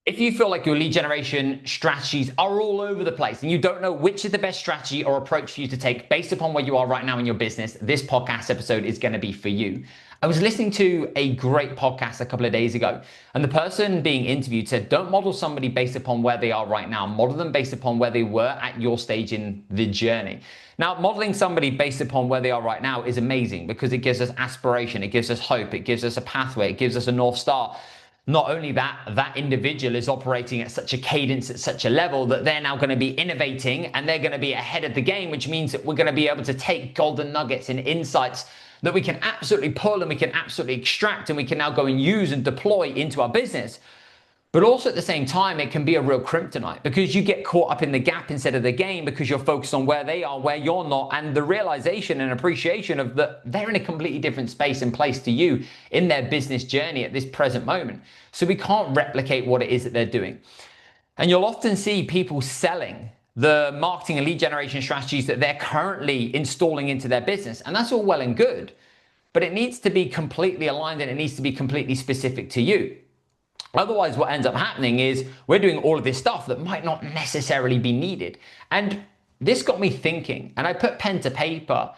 If you feel like your lead generation strategies are all over the place and you don't know which is the best strategy or approach for you to take based upon where you are right now in your business, this podcast episode is going to be for you. I was listening to a great podcast a couple of days ago, and the person being interviewed said, don't model somebody based upon where they are right now, model them based upon where they were at your stage in the journey. Now, modeling somebody based upon where they are right now is amazing because it gives us aspiration, it gives us hope, it gives us a pathway, it gives us a North Star. Not only that individual is operating at such a cadence, at such a level that they're now going to be innovating and they're going to be ahead of the game, which means that we're going to be able to take golden nuggets and insights that we can absolutely pull and we can absolutely extract and we can now go and use and deploy into our business. But also at the same time, it can be a real kryptonite because you get caught up in the gap instead of the game because you're focused on where they are, where you're not, and the realization and appreciation of that they're in a completely different space and place to you in their business journey at this present moment. So we can't replicate what it is that they're doing. And you'll often see people selling the marketing and lead generation strategies that they're currently installing into their business. And that's all well and good, but it needs to be completely aligned and it needs to be completely specific to you. Otherwise, what ends up happening is we're doing all of this stuff that might not necessarily be needed. And this got me thinking, and I put pen to paper.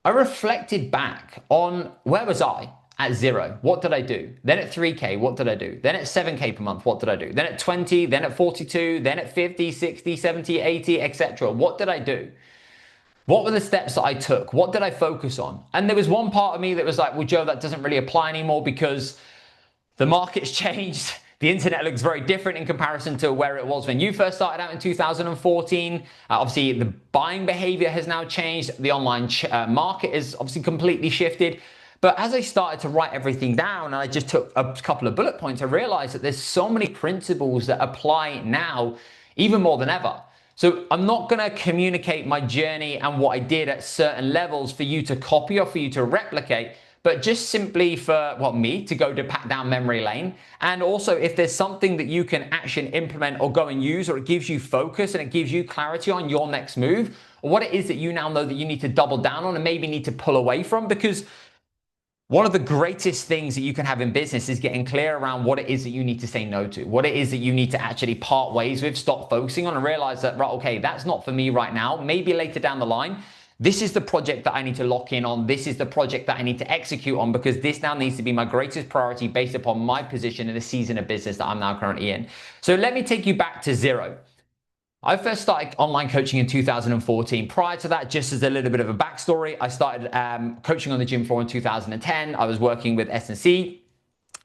I reflected back on where was I at 0? What did I do? Then at 3K, what did I do? Then at 7K per month, what did I do? Then at 20, then at 42, then at 50, 60, 70, 80, etc. What did I do? What were the steps that I took? What did I focus on? And there was one part of me that was like, well, Joe, that doesn't really apply anymore because the market's changed. The internet looks very different in comparison to where it was when you first started out in 2014. Obviously, the buying behavior has now changed. The online market is obviously completely shifted. But as I started to write everything down and I just took a couple of bullet points, I realized that there's so many principles that apply now, even more than ever. So I'm not going to communicate my journey and what I did at certain levels for you to copy or for you to replicate, but just simply for, well, me to go down memory lane. And also if there's something that you can action, implement, or go and use, or it gives you focus and it gives you clarity on your next move, or what it is that you now know that you need to double down on and maybe need to pull away from. Because one of the greatest things that you can have in business is getting clear around what it is that you need to say no to, what it is that you need to actually part ways with, stop focusing on, and realize that, right, okay, that's not for me right now. Maybe later down the line, this is the project that I need to lock in on. This is the project that I need to execute on because this now needs to be my greatest priority based upon my position in the season of business that I'm now currently in. So let me take you back to 0. I first started online coaching in 2014. Prior to that, just as a little bit of a backstory, I started coaching on the gym floor in 2010. I was working with S&C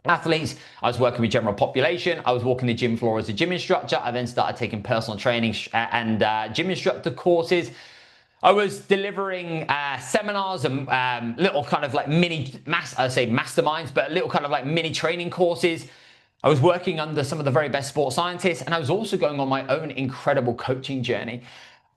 athletes. I was working with general population. I was walking the gym floor as a gym instructor. I then started taking personal training and gym instructor courses. I was delivering seminars and little kind of like masterminds, but little kind of like mini training courses. I was working under some of the very best sports scientists, and I was also going on my own incredible coaching journey.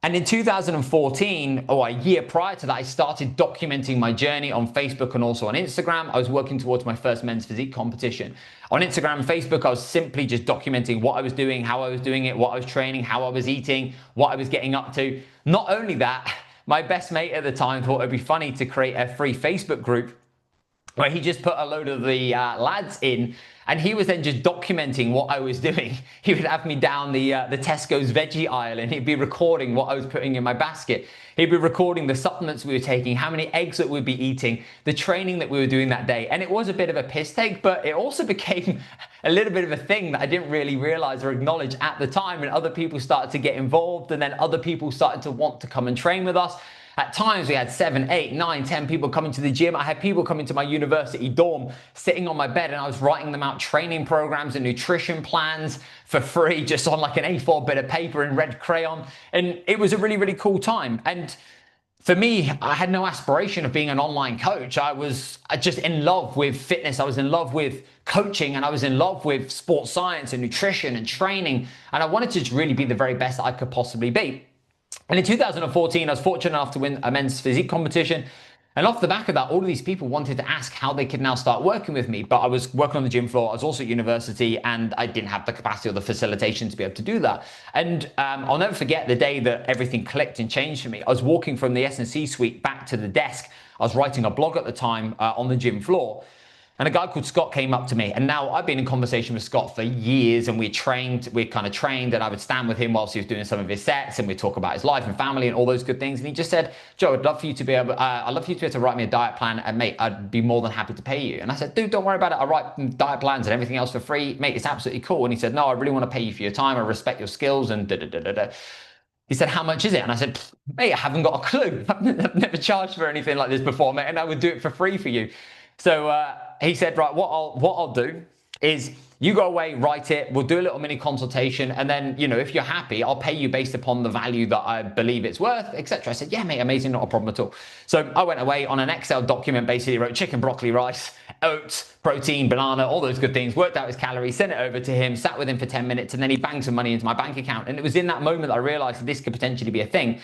And in 2014, or a year prior to that, I started documenting my journey on Facebook and also on Instagram. I was working towards my first men's physique competition. On Instagram and Facebook, I was simply just documenting what I was doing, how I was doing it, what I was training, how I was eating, what I was getting up to. Not only that, my best mate at the time thought it'd be funny to create a free Facebook group where he just put a load of the lads in, and he was then just documenting what I was doing. He would have me down the Tesco's veggie aisle, and he'd be recording what I was putting in my basket. He'd be recording the supplements we were taking, how many eggs that we'd be eating, the training that we were doing that day. And it was a bit of a piss take, but it also became a little bit of a thing that I didn't really realize or acknowledge at the time. And other people started to get involved, and then other people started to want to come and train with us. At times we had 7, 8, 9, 10 people coming to the gym. I had people coming to my university dorm, sitting on my bed, and I was writing them out training programs and nutrition plans for free, just on like an A4 bit of paper in red crayon. And it was a really, really cool time. And for me, I had no aspiration of being an online coach. I was just in love with fitness. I was in love with coaching, and I was in love with sports science and nutrition and training. And I wanted to really be the very best I could possibly be. And in 2014, I was fortunate enough to win a men's physique competition. And off the back of that, all of these people wanted to ask how they could now start working with me. But I was working on the gym floor. I was also at university, and I didn't have the capacity or the facilitation to be able to do that. And I'll never forget the day that everything clicked and changed for me. I was walking from the S&C suite back to the desk. I was writing a blog at the time on the gym floor. And a guy called Scott came up to me, and now I've been in conversation with Scott for years, and we kind of trained, and I would stand with him whilst he was doing some of his sets, and we'd talk about his life and family and all those good things. And he just said, Joe, I'd love for you to be able to write me a diet plan, and mate, I'd be more than happy to pay you. And I said, dude, don't worry about it. I write diet plans and everything else for free. Mate, it's absolutely cool. And he said, no, I really want to pay you for your time. I respect your skills and da da da da da. He said, how much is it? And I said, mate, I haven't got a clue. I've never charged for anything like this before, mate, and I would do it for free for you. So he said, right, what I'll do is you go away, write it, we'll do a little mini consultation, and then, if you're happy, I'll pay you based upon the value that I believe it's worth, etc. I said, yeah, mate, amazing, not a problem at all. So I went away on an Excel document, basically wrote chicken, broccoli, rice, oats, protein, banana, all those good things, worked out his calories, sent it over to him, sat with him for 10 minutes, and then he banged some money into my bank account. And it was in that moment that I realized that this could potentially be a thing.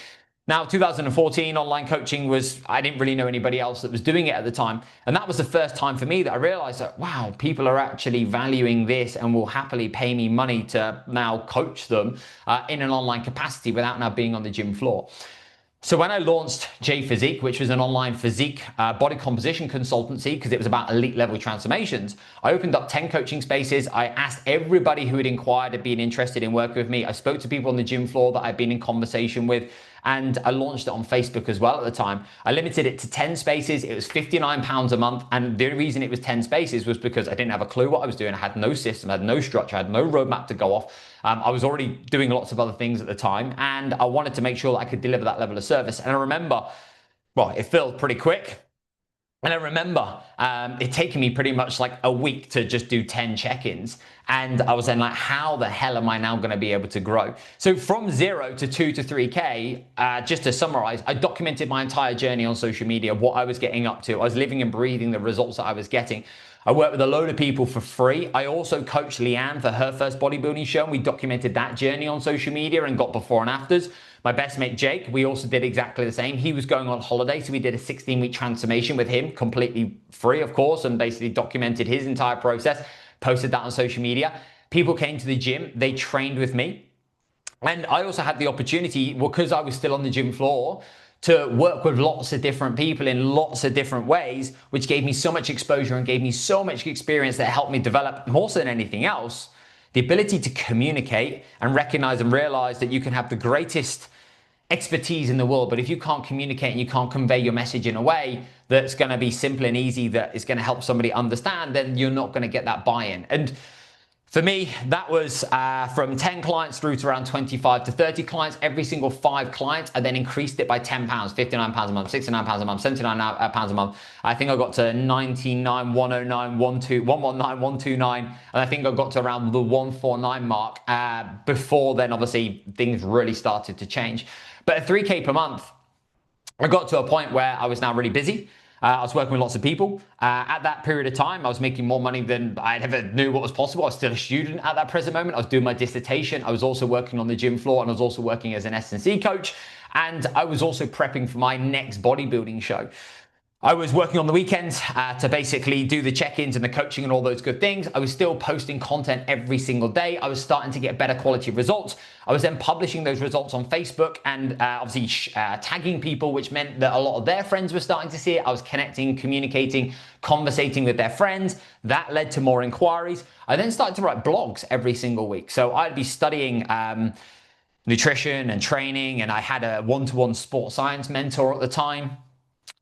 Now, 2014, online coaching I didn't really know anybody else that was doing it at the time. And that was the first time for me that I realized that, wow, people are actually valuing this and will happily pay me money to now coach them in an online capacity without now being on the gym floor. So when I launched J Physique, which was an online physique body composition consultancy, because it was about elite level transformations, I opened up 10 coaching spaces. I asked everybody who had inquired and been interested in working with me. I spoke to people on the gym floor that I'd been in conversation with, and I launched it on Facebook as well at the time. I limited it to 10 spaces. It was £59 a month. And the reason it was 10 spaces was because I didn't have a clue what I was doing. I had no system, I had no structure, I had no roadmap to go off. I was already doing lots of other things at the time, and I wanted to make sure that I could deliver that level of service. And I remember, well, it filled pretty quick. And I remember it taking me pretty much like a week to just do 10 check-ins. And I was then like, how the hell am I now going to be able to grow? So from 0 to 2 to 3K, just to summarize, I documented my entire journey on social media, what I was getting up to. I was living and breathing the results that I was getting. I worked with a load of people for free. I also coached Leanne for her first bodybuilding show, and we documented that journey on social media and got before and afters. My best mate, Jake, we also did exactly the same. He was going on holiday, so we did a 16-week transformation with him, completely free, of course, and basically documented his entire process, posted that on social media. People came to the gym, they trained with me. And I also had the opportunity, because I was still on the gym floor, to work with lots of different people in lots of different ways, which gave me so much exposure and gave me so much experience that helped me develop, more so than anything else, the ability to communicate and recognize and realize that you can have the greatest expertise in the world, but if you can't communicate and you can't convey your message in a way that's going to be simple and easy, that is going to help somebody understand, then you're not going to get that buy-in. And for me, that was from 10 clients through to around 25 to 30 clients. Every single 5 clients, I then increased it by £10, £59 a month, £69 a month, £79 a month. I think I got to 99, 109, 119, 129, and I think I got to around the 149 mark. Before then, obviously, things really started to change. But at 3K per month, I got to a point where I was now really busy. I was working with lots of people. At that period of time, I was making more money than I ever knew what was possible. I was still a student at that present moment. I was doing my dissertation. I was also working on the gym floor, and I was also working as an S&C coach. And I was also prepping for my next bodybuilding show. I was working on the weekends to basically do the check-ins and the coaching and all those good things. I was still posting content every single day. I was starting to get better quality results. I was then publishing those results on Facebook and obviously tagging people, which meant that a lot of their friends were starting to see it. I was connecting, communicating, conversating with their friends. That led to more inquiries. I then started to write blogs every single week. So I'd be studying nutrition and training, and I had a one-to-one sports science mentor at the time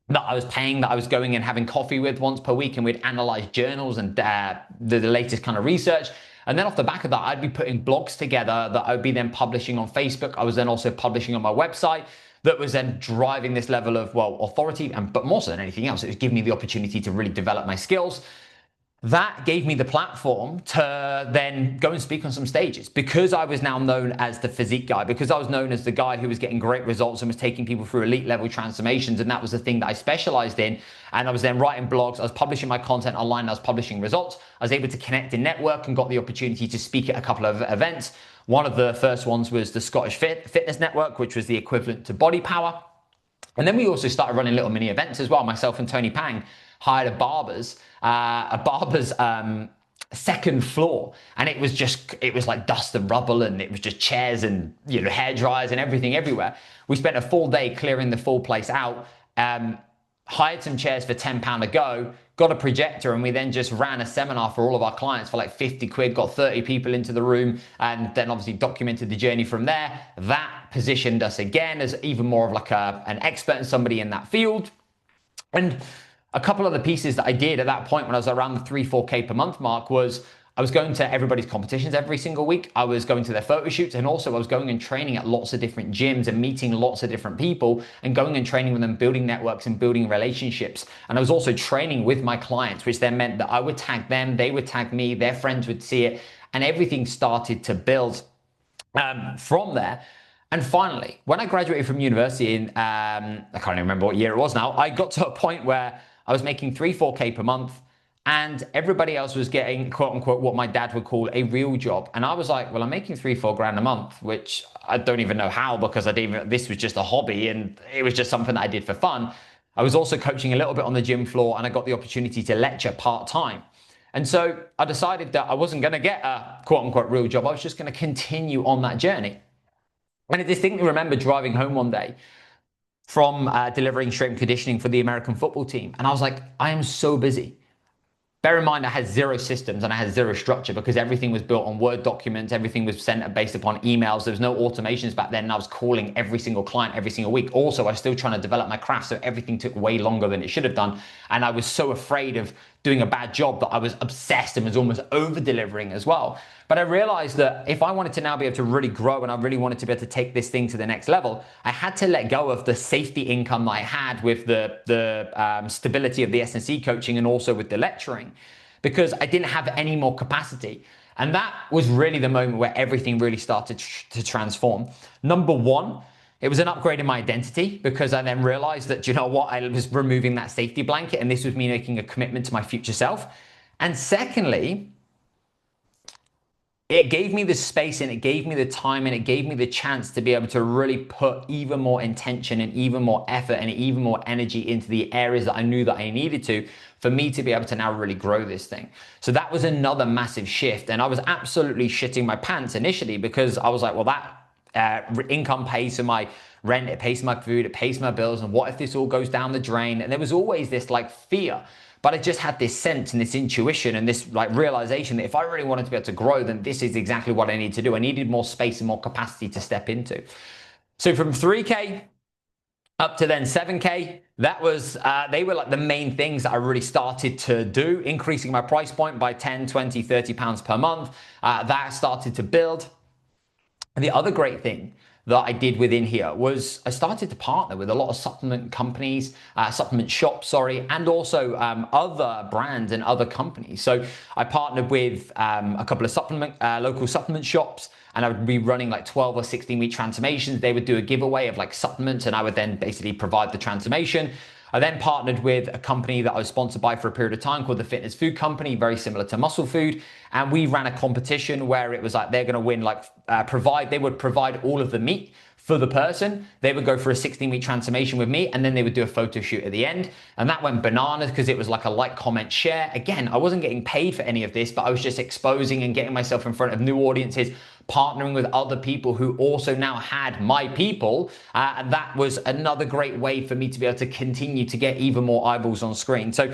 that I was paying, that I was going and having coffee with once per week, and we'd analyze journals and the latest kind of research. And then off the back of that, I'd be putting blogs together that I'd be then publishing on Facebook. I was then also publishing on my website. That was then driving this level of, well, authority, but more so than anything else, it was giving me the opportunity to really develop my skills. That gave me the platform to then go and speak on some stages, because I was now known as the physique guy, because I was known as the guy who was getting great results and was taking people through elite level transformations. And that was the thing that I specialized in. And I was then writing blogs, I was publishing my content online, I was publishing results. I was able to connect in network and got the opportunity to speak at a couple of events. One of the first ones was the Scottish Fitness Network, which was the equivalent to Body Power. And then we also started running little mini events as well. Myself and Tony Pang hired a barber's second floor, and it was like dust and rubble, and it was just chairs and hair dryers and everything everywhere. We spent a full day clearing the full place out, hired some chairs for £10 a go, got a projector, and we then just ran a seminar for all of our clients for like 50 quid, got 30 people into the room, and then obviously documented the journey from there. That positioned us again as even more of like an expert and somebody in that field. And a couple of the pieces that I did at that point when I was around the 3-4K per month mark was I was going to everybody's competitions every single week. I was going to their photo shoots, and also I was going and training at lots of different gyms and meeting lots of different people and going and training with them, building networks and building relationships. And I was also training with my clients, which then meant that I would tag them, they would tag me, their friends would see it, and everything started to build from there. And finally, when I graduated from university in, I can't even remember what year it was now, I got to a point where I was making 3-4K per month, and everybody else was getting, quote unquote, what my dad would call a real job. And I was like, well, I'm making 3-4 grand a month, which I don't even know how, because this was just a hobby and it was just something that I did for fun. I was also coaching a little bit on the gym floor, and I got the opportunity to lecture part-time. And so I decided that I wasn't going to get a quote unquote real job. I was just going to continue on that journey. And I distinctly remember driving home one day from delivering strength conditioning for the American football team. And I was like, I am so busy. Bear in mind, I had zero systems and I had zero structure because everything was built on Word documents. Everything was sent based upon emails. There was no automations back then. And I was calling every single client every single week. Also, I was still trying to develop my craft, so everything took way longer than it should have done. And I was so afraid of doing a bad job that I was obsessed and was almost over-delivering as well. But I realized that if I wanted to now be able to really grow and I really wanted to be able to take this thing to the next level, I had to let go of the safety income that I had with the stability of the S&C coaching and also with the lecturing, because I didn't have any more capacity. And that was really the moment where everything really started to transform. Number one, it was an upgrade in my identity, because I then realized that, you know what, I was removing that safety blanket, and this was me making a commitment to my future self. And secondly, it gave me the space and it gave me the time and it gave me the chance to be able to really put even more intention and even more effort and even more energy into the areas that I knew that I needed to, for me to be able to now really grow this thing. So that was another massive shift. And I was absolutely shitting my pants initially, because I was like, well, that income pays for my rent, it pays for my food, it pays for my bills. And what if this all goes down the drain? And there was always this like fear. But I just had this sense and this intuition and this like realization that if I really wanted to be able to grow, then this is exactly what I need to do. I needed more space and more capacity to step into. So from 3K up to then 7K, that was, they were like the main things that I really started to do, increasing my price point by 10, 20, 30 pounds per month. That started to build. And the other great thing that I did within here was I started to partner with a lot of supplement companies, supplement shops, and also other brands and other companies. So I partnered with a couple of local supplement shops, and I would be running like 12 or 16 week transformations. They would do a giveaway of like supplements, and I would then basically provide the transformation. I then partnered with a company that I was sponsored by for a period of time called the Fitness Food Company, very similar to Muscle Food. And we ran a competition where it was like they're going to win, like they would provide all of the meat for the person. They would go for a 16-week transformation with me, and then they would do a photo shoot at the end. And that went bananas because it was like a like, comment, share. Again, I wasn't getting paid for any of this, but I was just exposing and getting myself in front of new audiences, partnering with other people who also now had my people. And that was another great way for me to be able to continue to get even more eyeballs on screen. So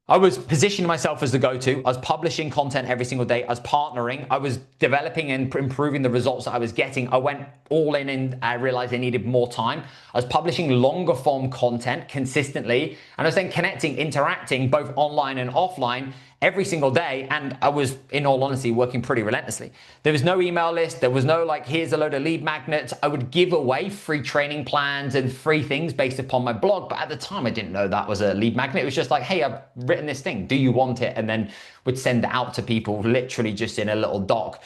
I was positioning myself as the go-to. I was publishing content every single day. I was partnering. I was developing and improving the results that I was getting. I went all in and I realized I needed more time. I was publishing longer form content consistently. And I was then connecting, interacting both online and offline every single day. And I was, in all honesty, working pretty relentlessly. There was no email list. There was no like, here's a load of lead magnets. I would give away free training plans and free things based upon my blog. But at the time, I didn't know that was a lead magnet. It was just like, hey, I've written this thing. Do you want it? And then would send it out to people literally just in a little doc.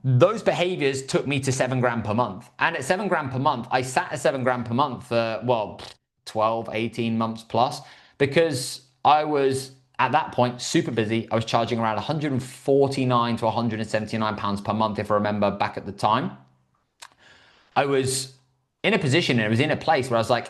Those behaviors took me to 7 grand per month. And at 7 grand per month, I sat at 7 grand per month for, 12, 18 months plus, because I was at that point super busy. I was charging around 149 to 179 pounds per month, if I remember back at the time. I was in a position and it was in a place where I was like,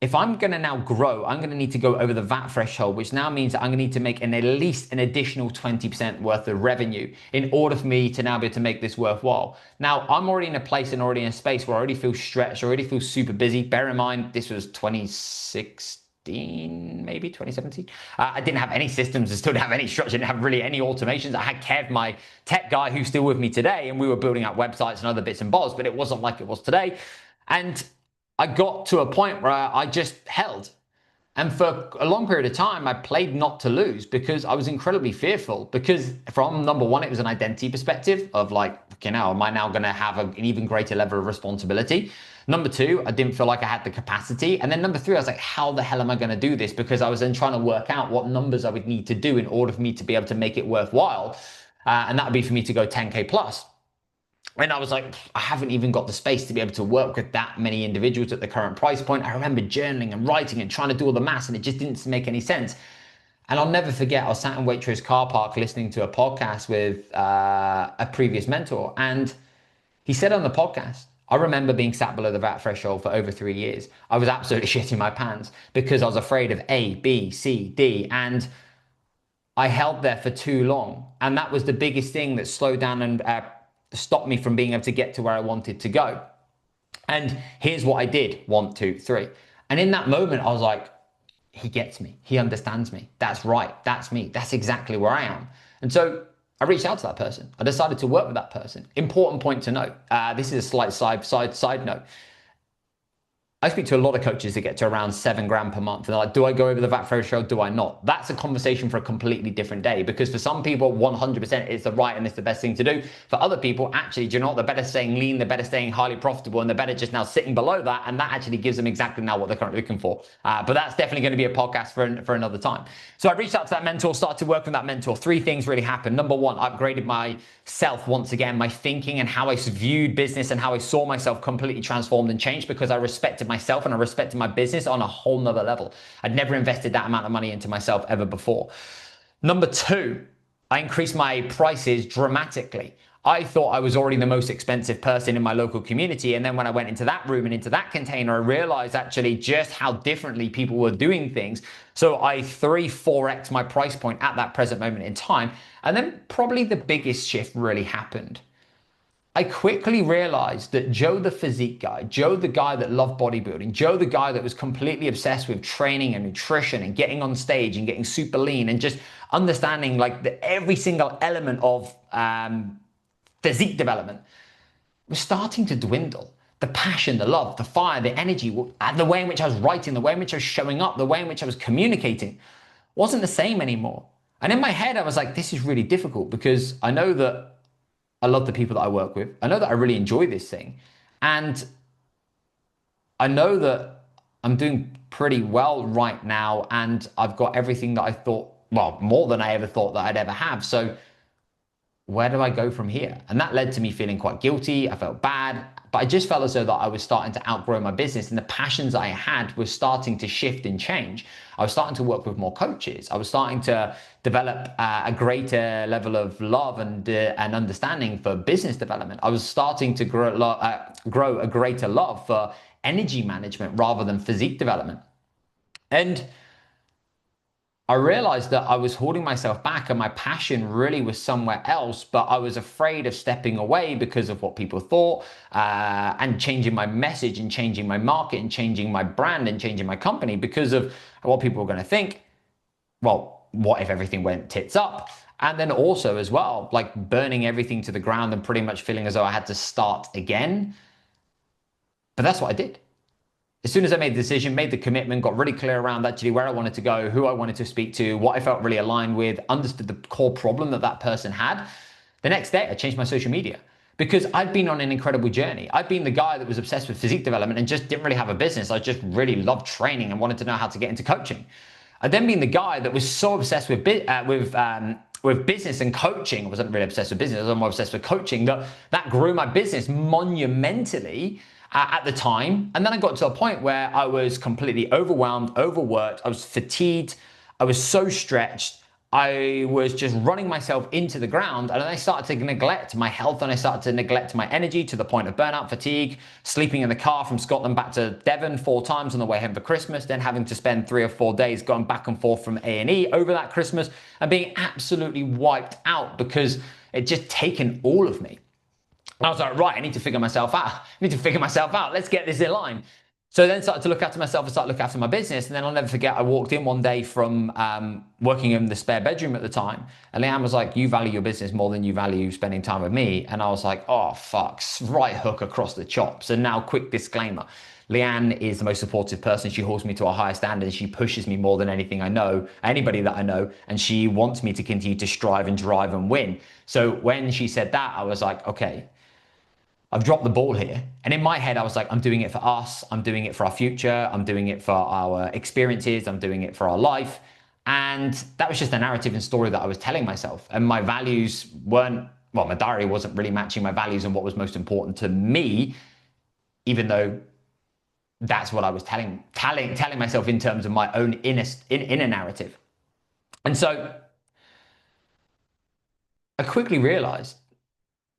if I'm going to now grow, I'm going to need to go over the VAT threshold, which now means that I'm going to need to make at least an additional 20% worth of revenue in order for me to now be able to make this worthwhile. Now, I'm already in a place and already in a space where I already feel stretched, I already feel super busy. Bear in mind, this was 2016, maybe 2017. I didn't have any systems. I still didn't have any structure. I didn't have really any automations. I had Kev, my tech guy, who's still with me today, and we were building out websites and other bits and bobs, but it wasn't like it was today. And I got to a point where I just held. And for a long period of time, I played not to lose because I was incredibly fearful. Because from number one, it was an identity perspective of like, okay, now am I now going to have an even greater level of responsibility? Number two, I didn't feel like I had the capacity. And then number three, I was like, how the hell am I going to do this? Because I was then trying to work out what numbers I would need to do in order for me to be able to make it worthwhile. And that would be for me to go 10K plus. And I was like, I haven't even got the space to be able to work with that many individuals at the current price point. I remember journaling and writing and trying to do all the maths, and it just didn't make any sense. And I'll never forget, I was sat in Waitrose car park listening to a podcast with a previous mentor. And he said on the podcast, I remember being sat below the VAT threshold for over 3 years. I was absolutely shitting my pants because I was afraid of A, B, C, D. And I held there for too long. And that was the biggest thing that slowed down and stopped me from being able to get to where I wanted to go. And here's what I did, 1, 2, 3. And in that moment, I was like, he gets me. He understands me. That's right. That's me. That's exactly where I am. And so I reached out to that person. I decided to work with that person. Important point to note. This is a slight side note. I speak to a lot of coaches that get to around $7,000 per month. And they're like, do I go over the VAT threshold? Do I not? That's a conversation for a completely different day, because for some people, 100% it's the right and it's the best thing to do. For other people, actually, do you know what? They're better staying lean, they're better staying highly profitable, and they're better just now sitting below that. And that actually gives them exactly now what they're currently looking for. But that's definitely going to be a podcast for another time. So I reached out to that mentor, started to work with that mentor. 3 things really happened. Number one, I upgraded myself once again, my thinking and how I viewed business and how I saw myself completely transformed and changed, because I respected myself and I respected my business on a whole nother level. I'd never invested that amount of money into myself ever before. Number 2, I increased my prices dramatically. I thought I was already the most expensive person in my local community. And then when I went into that room and into that container, I realized actually just how differently people were doing things. So I 4x my price point at that present moment in time. And then probably the biggest shift really happened. I quickly realized that Joe, the physique guy, Joe, the guy that loved bodybuilding, Joe, the guy that was completely obsessed with training and nutrition and getting on stage and getting super lean and just understanding like every single element of physique development was starting to dwindle. The passion, the love, the fire, the energy, the way in which I was writing, the way in which I was showing up, the way in which I was communicating wasn't the same anymore. And in my head, I was like, this is really difficult, because I know that I love the people that I work with. I know that I really enjoy this thing. And I know that I'm doing pretty well right now. And I've got everything that I thought, well, more than I ever thought that I'd ever have. So where do I go from here? And that led to me feeling quite guilty. I felt bad, but I just felt as though that I was starting to outgrow my business, and the passions I had were starting to shift and change. I was starting to work with more coaches. I was starting to develop a greater level of love and understanding for business development. I was starting to grow a greater love for energy management rather than physique development. And I realized that I was holding myself back and my passion really was somewhere else, but I was afraid of stepping away because of what people thought, and changing my message and changing my market and changing my brand and changing my company because of what people were going to think. Well, what if everything went tits up? And then also as well, like burning everything to the ground and pretty much feeling as though I had to start again. But that's what I did. As soon as I made the decision, made the commitment, got really clear around actually where I wanted to go, who I wanted to speak to, what I felt really aligned with, understood the core problem that that person had, the next day I changed my social media, because I'd been on an incredible journey. I'd been the guy that was obsessed with physique development and just didn't really have a business. I just really loved training and wanted to know how to get into coaching. I'd then been the guy that was so obsessed with business and coaching. I wasn't really obsessed with business, I was more obsessed with coaching, that grew my business monumentally at the time. And then I got to a point where I was completely overwhelmed, overworked, I was fatigued, I was so stretched, I was just running myself into the ground. And then I started to neglect my health, and I started to neglect my energy to the point of burnout, fatigue, sleeping in the car from Scotland back to Devon 4 times on the way home for Christmas, then having to spend 3 or 4 days going back and forth from A&E over that Christmas, and being absolutely wiped out because it just taken all of me. I was like, right, I need to figure myself out. Let's get this in line. So then started to look after myself and start looking after my business. And then I'll never forget, I walked in one day from working in the spare bedroom at the time. And Leanne was like, you value your business more than you value spending time with me. And I was like, oh, fuck, right hook across the chops. And now quick disclaimer. Leanne is the most supportive person. She holds me to a higher standard. She pushes me more than anything I know, anybody that I know. And she wants me to continue to strive and drive and win. So when she said that, I was like, okay, I've dropped the ball here. And in my head, I was like, I'm doing it for us. I'm doing it for our future. I'm doing it for our experiences. I'm doing it for our life. And that was just a narrative and story that I was telling myself. And my values weren't, well, my diary wasn't really matching my values and what was most important to me, even though that's what I was telling myself in terms of my own inner narrative. And so I quickly realized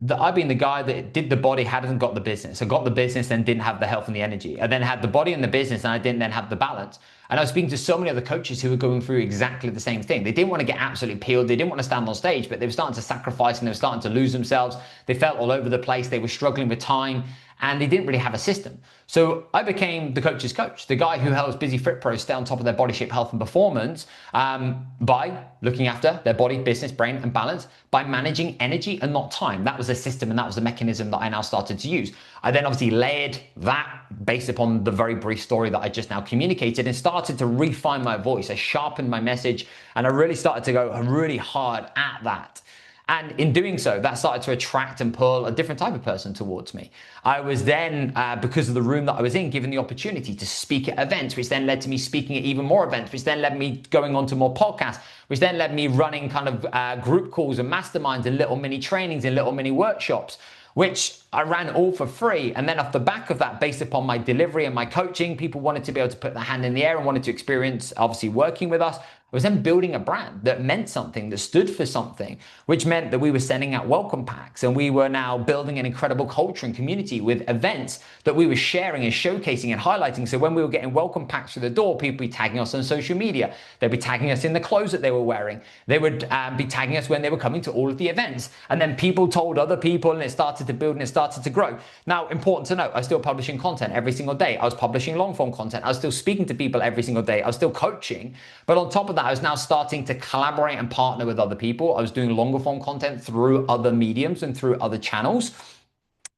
that I've been the guy that did the body, hadn't got the business. I got the business, then didn't have the health and the energy. I then had the body and the business, and I didn't then have the balance. And I was speaking to so many other coaches who were going through exactly the same thing. They didn't want to get absolutely peeled. They didn't want to stand on stage, but they were starting to sacrifice and they were starting to lose themselves. They felt all over the place. They were struggling with time and they didn't really have a system. So I became the coach's coach, the guy who helps busy fit pros stay on top of their body shape, health and performance by looking after their body, business, brain and balance, by managing energy and not time. That was a system and that was the mechanism that I now started to use. I then obviously layered that based upon the very brief story that I just now communicated and started to refine my voice. I sharpened my message and I really started to go really hard at that. And in doing so, that started to attract and pull a different type of person towards me. I was then, because of the room that I was in, given the opportunity to speak at events, which then led to me speaking at even more events, which then led me going on to more podcasts, which then led me running kind of group calls and masterminds and little mini trainings and little mini workshops, which I ran all for free. And then off the back of that, based upon my delivery and my coaching, people wanted to be able to put their hand in the air and wanted to experience, obviously, working with us. I was then building a brand that meant something, that stood for something, which meant that we were sending out welcome packs and we were now building an incredible culture and community with events that we were sharing and showcasing and highlighting. So when we were getting welcome packs through the door, people would be tagging us on social media. They'd be tagging us in the clothes that they were wearing. They would be tagging us when they were coming to all of the events. And then people told other people and it started to build and it started to grow. Now, important to note, I was still publishing content every single day. I was publishing long form content. I was still speaking to people every single day. I was still coaching. But on top of that, I was now starting to collaborate and partner with other people. I was doing longer form content through other mediums and through other channels.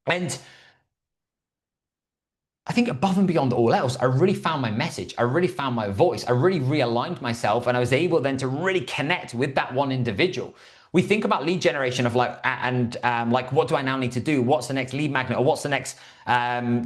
And I think above and beyond all else, I really found my message. I really found my voice. I really realigned myself and I was able then to really connect with that one individual. We think about lead generation of like, like, what do I now need to do? What's the next lead magnet or what's the next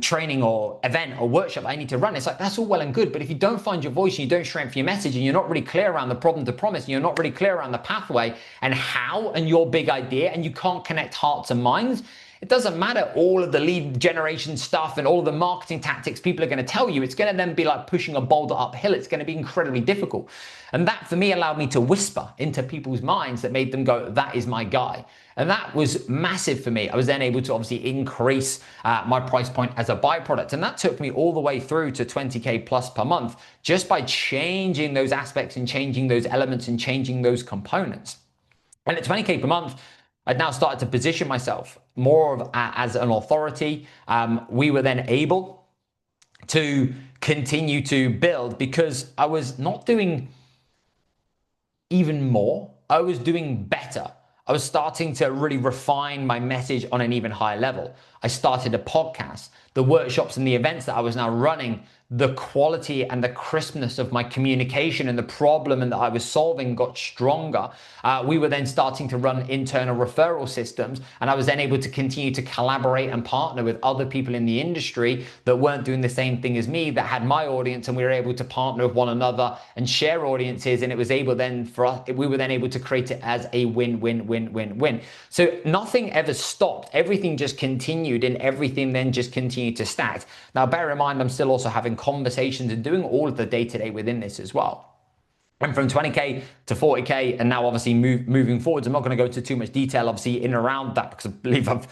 training or event or workshop I need to run? It's like, that's all well and good. But if you don't find your voice and you don't strengthen your message and you're not really clear around the problem to promise and you're not really clear around the pathway and how and your big idea and you can't connect hearts and minds, it doesn't matter all of the lead generation stuff and all of the marketing tactics people are going to tell you. It's going to then be like pushing a boulder uphill. It's going to be incredibly difficult. And that for me allowed me to whisper into people's minds that made them go, that is my guy. And that was massive for me. I was then able to obviously increase my price point as a byproduct. And that took me all the way through to 20K plus per month just by changing those aspects and changing those elements and changing those components. And at 20K per month, I'd now started to position myself more of as an authority. We were then able to continue to build because I was not doing even more. I was doing better. I was starting to really refine my message on an even higher level. I started a podcast, the workshops and the events that I was now running, the quality and the crispness of my communication and the problem and that I was solving got stronger. We were then starting to run internal referral systems and I was then able to continue to collaborate and partner with other people in the industry that weren't doing the same thing as me, that had my audience, and we were able to partner with one another and share audiences, and it was able then for us, we were then able to create it as a win-win-win-win-win. So nothing ever stopped. Everything just continued and everything then just continued to stack. Now, bear in mind, I'm still also having conversations and doing all of the day-to-day within this as well. And from 20K to 40K, and now obviously moving forwards, I'm not going to go into too much detail obviously in and around that because I believe I've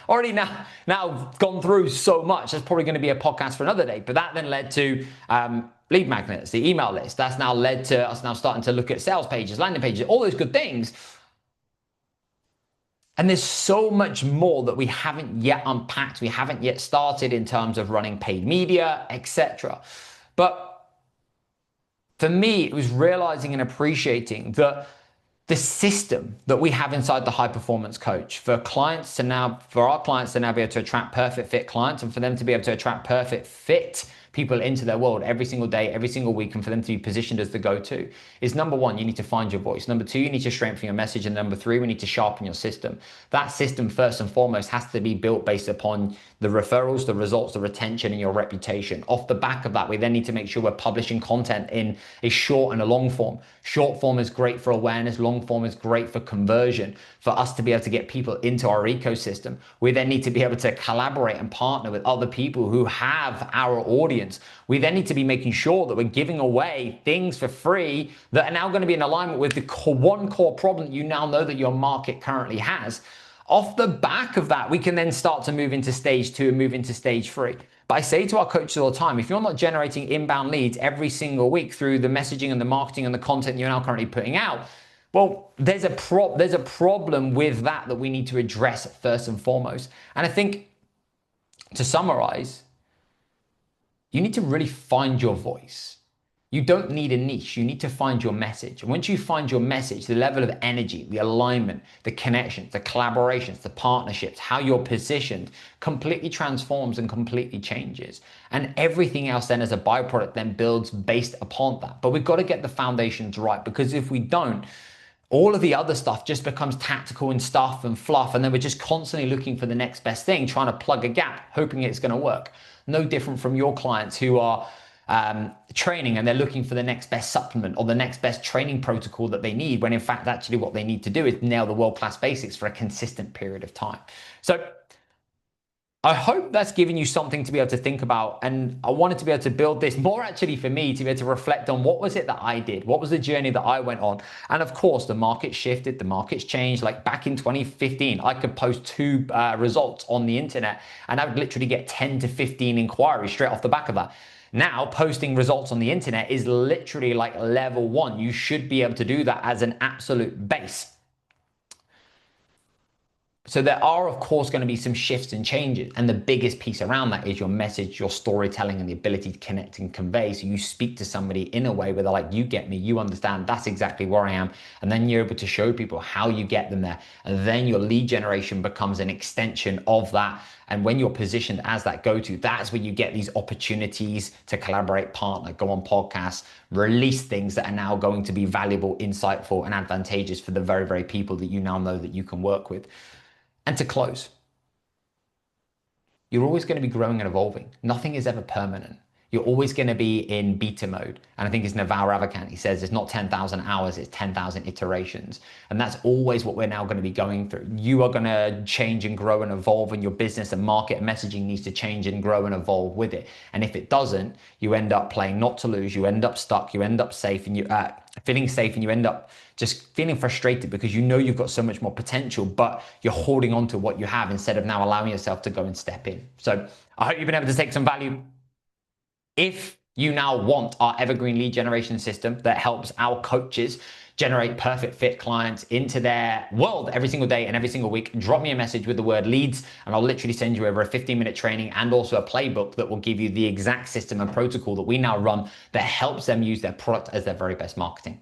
already now gone through so much. That's probably going to be a podcast for another day. But that then led to lead magnets, the email list. That's now led to us now starting to look at sales pages, landing pages, all those good things. And there's so much more that we haven't yet unpacked. We haven't yet started in terms of running paid media, etc. But for me, it was realizing and appreciating that the system that we have inside the high performance coach for our clients to now be able to attract perfect fit clients, and for them to be able to attract perfect fit people into their world every single day, every single week, and for them to be positioned as the go-to is, number one, you need to find your voice. Number two, you need to strengthen your message. And number three, we need to sharpen your system. That system, first and foremost, has to be built based upon the referrals, the results, the retention, and your reputation. Off the back of that, we then need to make sure we're publishing content in a short and a long form. Short form is great for awareness. Long form is great for conversion. For us to be able to get people into our ecosystem, we then need to be able to collaborate and partner with other people who have our audience. We then need to be making sure that we're giving away things for free that are now going to be in alignment with the one core problem that you now know that your market currently has. Off the back of that, we can then start to move into stage 2 and move into stage 3. But I say to our coaches all the time, if you're not generating inbound leads every single week through the messaging and the marketing and the content you're now currently putting out, well, there's a problem with that we need to address first and foremost. And I think, to summarize, you need to really find your voice. You don't need a niche. You need to find your message. And once you find your message, the level of energy, the alignment, the connections, the collaborations, the partnerships, how you're positioned completely transforms and completely changes. And everything else then as a byproduct then builds based upon that. But we've got to get the foundations right, because if we don't, all of the other stuff just becomes tactical and stuff and fluff. And then we're just constantly looking for the next best thing, trying to plug a gap, hoping it's going to work. No different from your clients who are training and they're looking for the next best supplement or the next best training protocol that they need, when in fact actually what they need to do is nail the world-class basics for a consistent period of time. So I hope that's given you something to be able to think about, and I wanted to be able to build this more actually for me to be able to reflect on what was it that I did, what was the journey that I went on. And of course the market shifted, the market's changed. Like back in 2015, I could post 2 results on the internet and I would literally get 10 to 15 inquiries straight off the back of that. Now, posting results on the internet is literally like level 1. You should be able to do that as an absolute base. So there are, of course, going to be some shifts and changes. And the biggest piece around that is your message, your storytelling, and the ability to connect and convey. So you speak to somebody in a way where they're like, you get me, you understand, that's exactly where I am. And then you're able to show people how you get them there. And then your lead generation becomes an extension of that. And when you're positioned as that go-to, that's where you get these opportunities to collaborate, partner, go on podcasts, release things that are now going to be valuable, insightful, and advantageous for the very, very people that you now know that you can work with. And to close, you're always going to be growing and evolving. Nothing is ever permanent. You're always going to be in beta mode. And I think it's Naval Ravikant. He says it's not 10,000 hours, it's 10,000 iterations. And that's always what we're now going to be going through. You are going to change and grow and evolve, and your business and market and messaging needs to change and grow and evolve with it. And if it doesn't, you end up playing not to lose. You end up stuck. You end up safe, and you feeling safe, and you end up just feeling frustrated because you know you've got so much more potential, but you're holding on to what you have instead of now allowing yourself to go and step in. So I hope you've been able to take some value. If you now want our evergreen lead generation system that helps our coaches generate perfect fit clients into their world every single day and every single week, drop me a message with the word leads, and I'll literally send you over a 15-minute training and also a playbook that will give you the exact system and protocol that we now run that helps them use their product as their very best marketing.